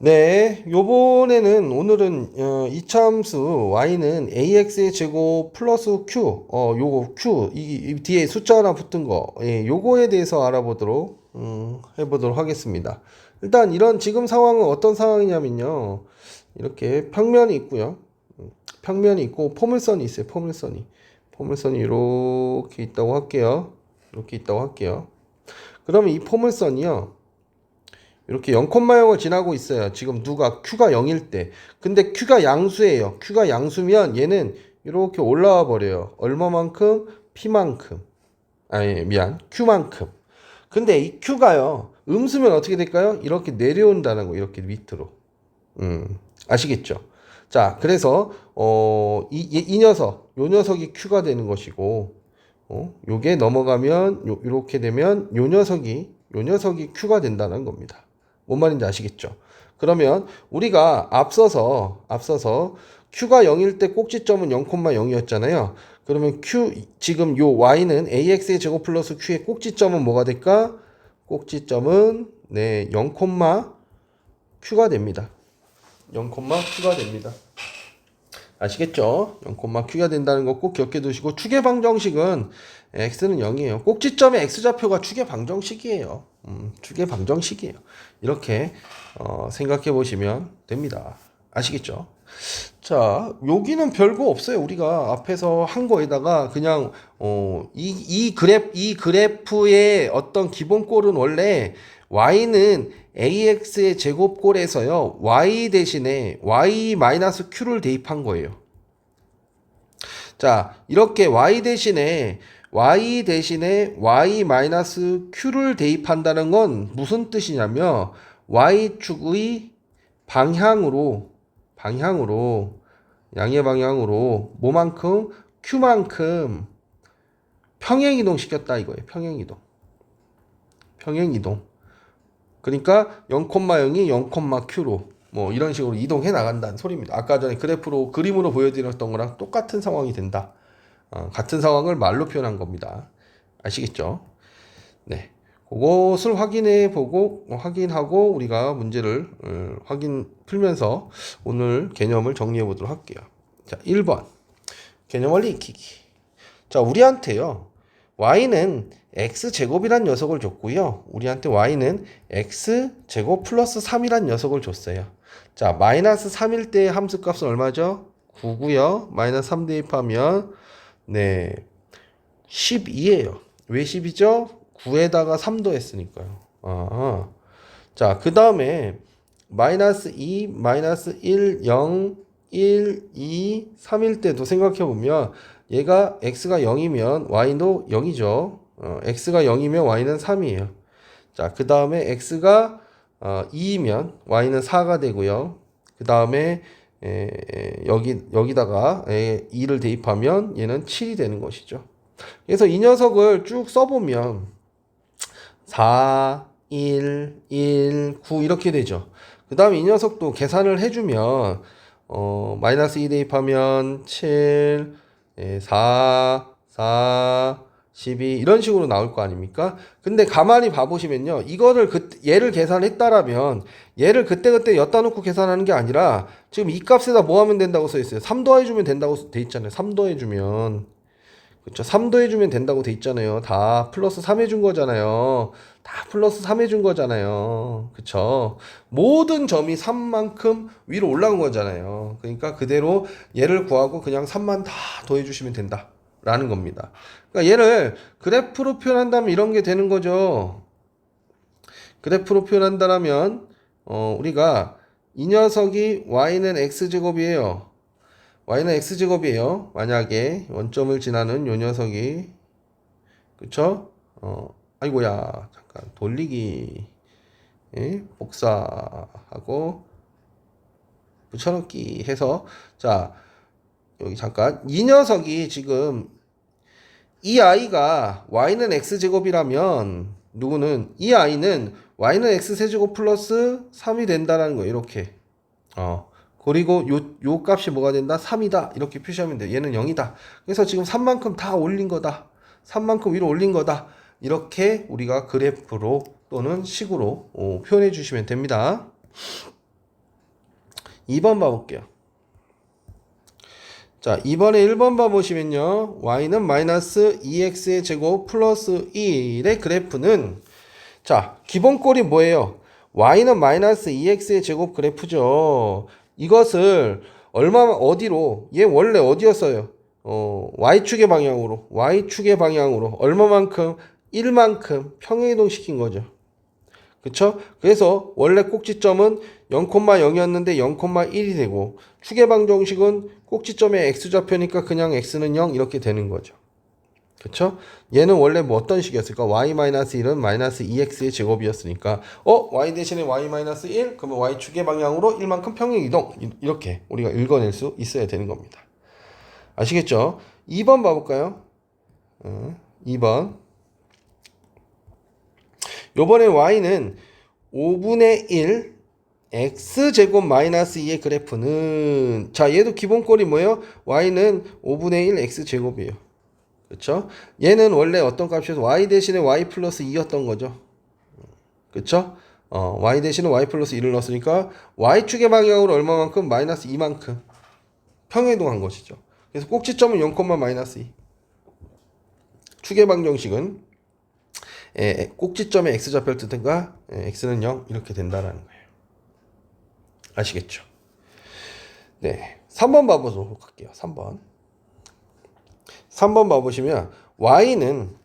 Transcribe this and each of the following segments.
네, 요번에는 오늘은 이차함수 y는 ax의 제곱 플러스 q, 요거 q 이 뒤에 숫자 하나 붙은 거, 요거에 대해서 알아보도록 해보도록 하겠습니다. 일단 이런 지금 상황은 어떤 상황이냐면요, 이렇게 평면이 있고요, 평면이 있고 포물선이 있어요. 포물선이 이렇게 있다고 할게요. 이렇게 있다고 할게요. 그러면 이 포물선이요, 이렇게 0,0을 지나고 있어요. 지금 누가 Q가 0일 때. 근데 Q가 양수예요. Q가 양수면 얘는 이렇게 올라와 버려요. 얼마만큼? P만큼. 아니, 미안. Q만큼. 근데 이 Q가요. 음수면 어떻게 될까요? 이렇게 내려온다는 거. 이렇게 밑으로. 아시겠죠? 자, 그래서 이 녀석, 요 녀석이 Q가 되는 것이고, 요게 넘어가면 요렇게 되면 요 녀석이 Q가 된다는 겁니다. 뭔 말인지 아시겠죠? 그러면 우리가 앞서서 Q가 0일 때 꼭지점은 0,0이었잖아요. 그러면 지금 요 Y는 AX의 제곱 플러스 Q의 꼭지점은 뭐가 될까? 꼭지점은 0, Q가 됩니다. 0, Q가 됩니다. 아시겠죠? 0, Q가 된다는 거 꼭 기억해 두시고, 축의 방정식은 x는 0이에요. 꼭지점의 x좌표가 축의 방정식이에요. 축의 방정식이에요. 이렇게 생각해 보시면 됩니다. 아시겠죠? 자, 여기는 별거 없어요. 우리가 앞에서 한 거에다가 그냥 이 그래프의 어떤 기본꼴은 원래 y는 ax의 제곱꼴에서요, y 대신에 y-q를 대입한 거예요. 자, 이렇게 y 대신에 y-q를 대입한다는 건 무슨 뜻이냐면, y축의 방향으로 양의 방향으로 뭐만큼? q만큼 평행이동 시켰다 이거예요. 평행이동. 그러니까 0,0이 0,q로 뭐 이런 식으로 이동해 나간다는 소리입니다. 아까 전에 그림으로 보여드렸던 거랑 똑같은 상황이 된다. 같은 상황을 말로 표현한 겁니다. 아시겠죠? 네. 그것을 확인하고 우리가 문제를 풀면서 오늘 개념을 정리해 보도록 할게요. 자, 1번. 개념 원리 익히기. 자, 우리한테요, y는 x제곱이란 녀석을 줬고요. 우리한테 y는 x제곱 플러스 3이란 녀석을 줬어요. 자, 마이너스 3일 때 함수값은 얼마죠? 9고요. 마이너스 3 대입하면 12예요. 왜 10이죠? 9에다가 3도 했으니까요. 자, 그 다음에 마이너스 2, 마이너스 1, 0, 1, 2, 3일 때도 생각해보면 얘가 x가 0이면 y도 0이죠. x가 0이면 y는 3이에요. 자, 그 다음에 x가 2이면 y는 4가 되고요. 그 다음에 여기다가 2를 대입하면 얘는 7이 되는 것이죠. 그래서 이 녀석을 쭉 써보면 4, 1, 1, 9 이렇게 되죠. 그 다음에 이 녀석도 계산을 해주면 마이너스 2 대입하면 7, 4, 12 이런 식으로 나올 거 아닙니까? 근데 가만히 봐보시면요, 이거를 얘를 계산했다라면 얘를 그때 엿다 놓고 계산하는 게 아니라 지금 이 값에다 뭐 하면 된다고 써 있어요? 3 더해주면 된다고 돼 있잖아요. 3 더해주면, 그쵸? 3 더해주면 된다고 돼 있잖아요. 다 플러스 3 해준 거잖아요. 다 플러스 3 해준 거잖아요. 그쵸? 모든 점이 3만큼 위로 올라온 거잖아요. 그러니까 그대로 얘를 구하고 그냥 3만 다 더해주시면 된다 라는 겁니다. 그러니까 얘를 그래프로 표현한다면 이런 게 되는 거죠. 그래프로 표현한다면 우리가 이 녀석이 y는 x제곱이에요. y는 x제곱이에요. 만약에 원점을 지나는 요 녀석이, 그쵸? 아이고야, 잠깐 돌리기, 복사하고 붙여넣기 해서, 자, 여기 잠깐 이 녀석이 지금 이 아이가 y는 x제곱이라면 이 아이는 y는 x세제곱 플러스 3이 된다라는 거예요. 이렇게. 그리고 요 값이 뭐가 된다? 3이다. 이렇게 표시하면 돼요. 얘는 0이다. 그래서 지금 3만큼 다 올린 거다. 3만큼 위로 올린 거다. 이렇게 우리가 그래프로 또는 식으로 표현해 주시면 됩니다. 2번 봐볼게요. 자, 이번에 1번 봐보시면요. y는 마이너스 2x의 제곱 플러스 1의 그래프는 자, 기본꼴이 뭐예요? y는 마이너스 2x의 제곱 그래프죠. 이것을 어디로? 얘 원래 어디였어요? y축의 방향으로 얼마만큼? 1만큼 평행이동 시킨 거죠. 그쵸? 그래서 원래 꼭지점은 0,0이었는데 0,1이 되고 축의 방정식은 꼭지점에 x좌표니까 그냥 x는 0 이렇게 되는 거죠. 그쵸? 얘는 원래 뭐 어떤 식이었을까? y-1은 마이너스 2x의 제곱이었으니까 y 대신에 y-1 그러면 y축의 방향으로 1만큼 평행이동 이렇게 우리가 읽어낼 수 있어야 되는 겁니다. 아시겠죠? 2번 봐볼까요? 2번 요번에 y는 5분의 1 x제곱 마이너스 2의 그래프는 자 얘도 기본꼴이 뭐예요? y는 5분의 1 x제곱이에요. 그쵸? 얘는 원래 어떤 값이어서 y 대신에 y 플러스 2였던 거죠. 그쵸? y 대신에 y 플러스 2를 넣었으니까 y축의 방향으로 얼마만큼? 마이너스 2만큼 평행이동한 것이죠. 그래서 꼭지점은 0, 마이너스 2. 축의 방정식은 꼭지점의 x좌표를 뜻한가 x는 0 이렇게 된다라는 거예요. 아시겠죠? 네, 3번 봐보도록 할게요. 3번 봐보시면 y는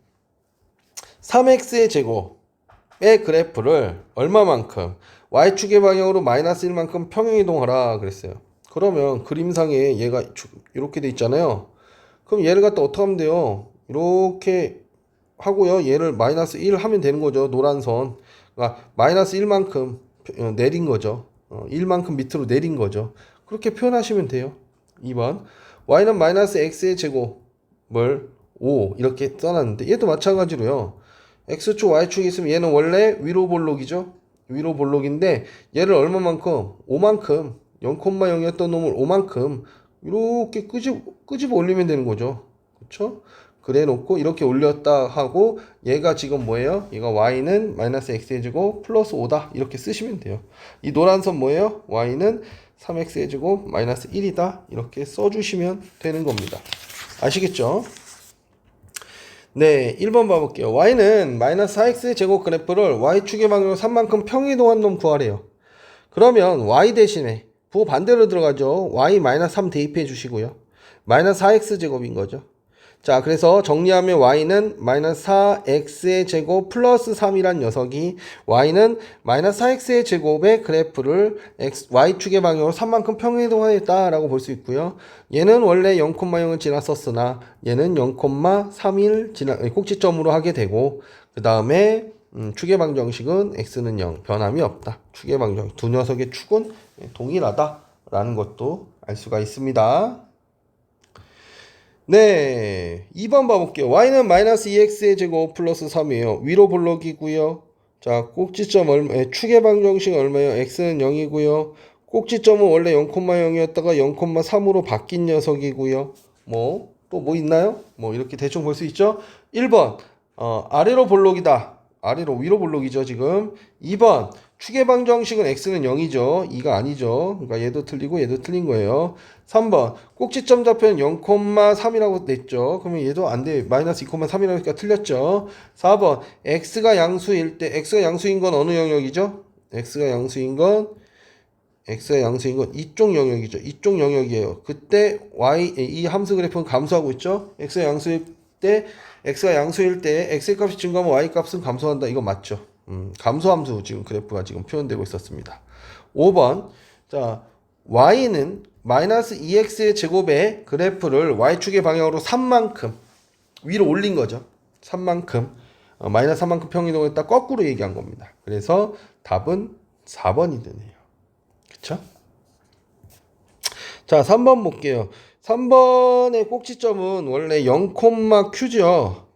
3x의 제곱의 그래프를 얼마만큼 y축의 방향으로 마이너스 1만큼 평행이동하라 그랬어요. 그러면 그림상에 얘가 이렇게 돼 있잖아요. 그럼 얘를 갖다 어떻게 하면 돼요? 이렇게 하고요. 얘를 마이너스 1 하면 되는 거죠. 노란 선. 그러니까 마이너스 1만큼 내린 거죠. 1만큼 밑으로 내린 거죠. 그렇게 표현하시면 돼요. 2번. y는 마이너스 x의 제곱을 5 이렇게 써놨는데 얘도 마찬가지로요. x축 y축이 있으면 얘는 원래 위로 볼록이죠. 위로 볼록인데 얘를 얼마만큼? 5만큼 0,0이었던 놈을 5만큼 이렇게 끄집어 올리면 되는 거죠. 그쵸? 그래 놓고 이렇게 올렸다 하고 얘가 지금 뭐예요? 얘가 y는 마이너스 x의 제곱 플러스 5다 이렇게 쓰시면 돼요. 이 노란 선 뭐예요? y는 3x의 제곱 마이너스 1이다 이렇게 써주시면 되는 겁니다. 아시겠죠? 네, 1번 봐볼게요. y는 마이너스 4x의 제곱 그래프를 y축의 방향으로 3만큼 평이동한 놈 구하래요. 그러면 y 대신에 부호 반대로 들어가죠. y 마이너스 3 대입해 주시고요. 마이너스 4x 제곱인 거죠. 자, 그래서 정리하면 y는 마이너스 4x의 제곱 플러스 3이란 녀석이 y는 마이너스 4x의 제곱의 그래프를 y축의 방향으로 3만큼 평행이동하였다라고 볼 수 있고요. 얘는 원래 0,0을 지났었으나 얘는 0,31 꼭지점으로 하게 되고 그 다음에 축의 방정식은 x는 0 변함이 없다. 축의 방정식 두 녀석의 축은 동일하다라는 것도 알 수가 있습니다. 네, 2번 봐볼게요. y는 마이너스 2x의 제곱 플러스 3이에요. 위로 볼록이고요. 자, 꼭지점 축의 방정식 얼마예요? x는 0이고요. 꼭지점은 원래 0,0이었다가 0,3으로 바뀐 녀석이고요. 또 뭐 있나요? 이렇게 대충 볼 수 있죠? 1번, 아래로 볼록이다. 위로 볼록이죠, 지금. 2번, 축의 방정식은 x는 0이죠. 2가 아니죠. 그러니까 얘도 틀리고 얘도 틀린 거예요. 3번, 꼭지점 좌표는 0,3이라고 냈죠. 그러면 얘도 안 돼. 마이너스 2,3이라고 하니까 틀렸죠. 4번, x가 양수일 때, x가 양수인 건 어느 영역이죠? x가 양수인 건 이쪽 영역이죠. 이쪽 영역이에요. 그때 이 함수 그래프는 감소하고 있죠. x가 양수일 때 x의 값이 증가하면 y 값은 감소한다. 이거 맞죠? 감소함수 지금 그래프가 지금 표현되고 있었습니다. 5번. 자, y는 마이너스 2x의 제곱의 그래프를 y축의 방향으로 3만큼 위로 올린 거죠. 3만큼 마이너스 3만큼 평이동했다 거꾸로 얘기한 겁니다. 그래서 답은 4번이 되네요. 그쵸? 자, 3번 볼게요. 3번의 꼭지점은 원래 0,q죠.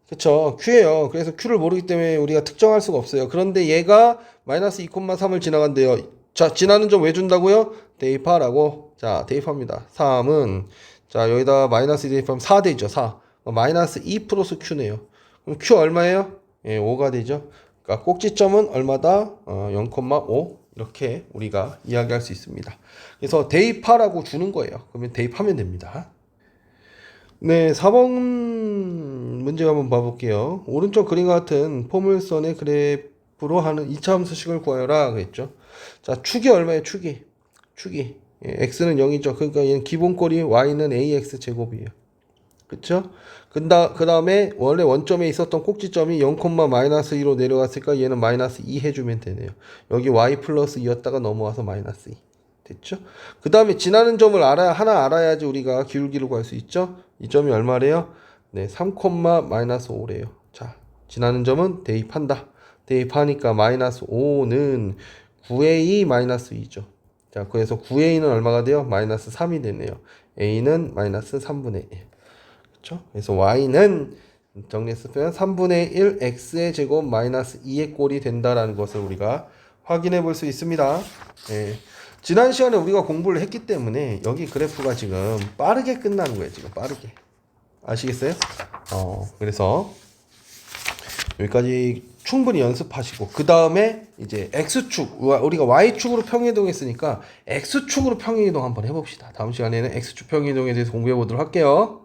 그쵸? q예요. 그래서 q를 모르기 때문에 우리가 특정할 수가 없어요. 그런데 얘가 마이너스 2,3을 지나간대요. 자, 지나는 점 왜 준다고요? 대입하라고. 자, 대입합니다. 3은 자, 여기다 마이너스 대입하면 4 되죠. 4. 마이너스 2 플러스 q네요. 그럼 q 얼마예요? 예, 5가 되죠. 그러니까 꼭지점은 얼마다? 0,5 이렇게 우리가 이야기할 수 있습니다. 그래서 대입하라고 주는 거예요. 그러면 대입하면 됩니다. 네, 4번 문제 한번 봐볼게요. 오른쪽 그림 같은 포물선의 그래프로 하는 2차 함수식을 구하여라 그랬죠. 자, 축이 얼마예요? 축이. 예, x는 0이죠. 그러니까 얘는 기본꼴이 y는 ax 제곱이에요. 그쵸? 그 다음에 원래 원점에 있었던 꼭지점이 0, 마이너스 2로 내려갔으니까 얘는 마이너스 2 해주면 되네요. 여기 y 플러스 2였다가 넘어와서 마이너스 2. 됐죠? 그 다음에 지나는 점을 하나 알아야지 우리가 기울기를 구할 수 있죠? 이 점이 얼마래요? 네, 3, 마이너스 5래요. 자, 지나는 점은 대입한다. 대입하니까 마이너스 5는 9a 마이너스 2죠. 자, 그래서 9a는 얼마가 돼요? 마이너스 3이 되네요. a는 마이너스 3분의 1. 그렇죠? 그래서 y는 정리했으면 3분의 1 x의 제곱 마이너스 2의 꼴이 된다라는 것을 우리가 확인해 볼 수 있습니다. 예. 지난 시간에 우리가 공부를 했기 때문에 여기 그래프가 지금 빠르게 끝나는 거예요. 지금 빠르게. 아시겠어요? 그래서 여기까지 충분히 연습하시고 그 다음에 이제 x축 우리가 y축으로 평행이동했으니까 x축으로 평행이동 한번 해봅시다. 다음 시간에는 x축 평행이동에 대해서 공부해 보도록 할게요.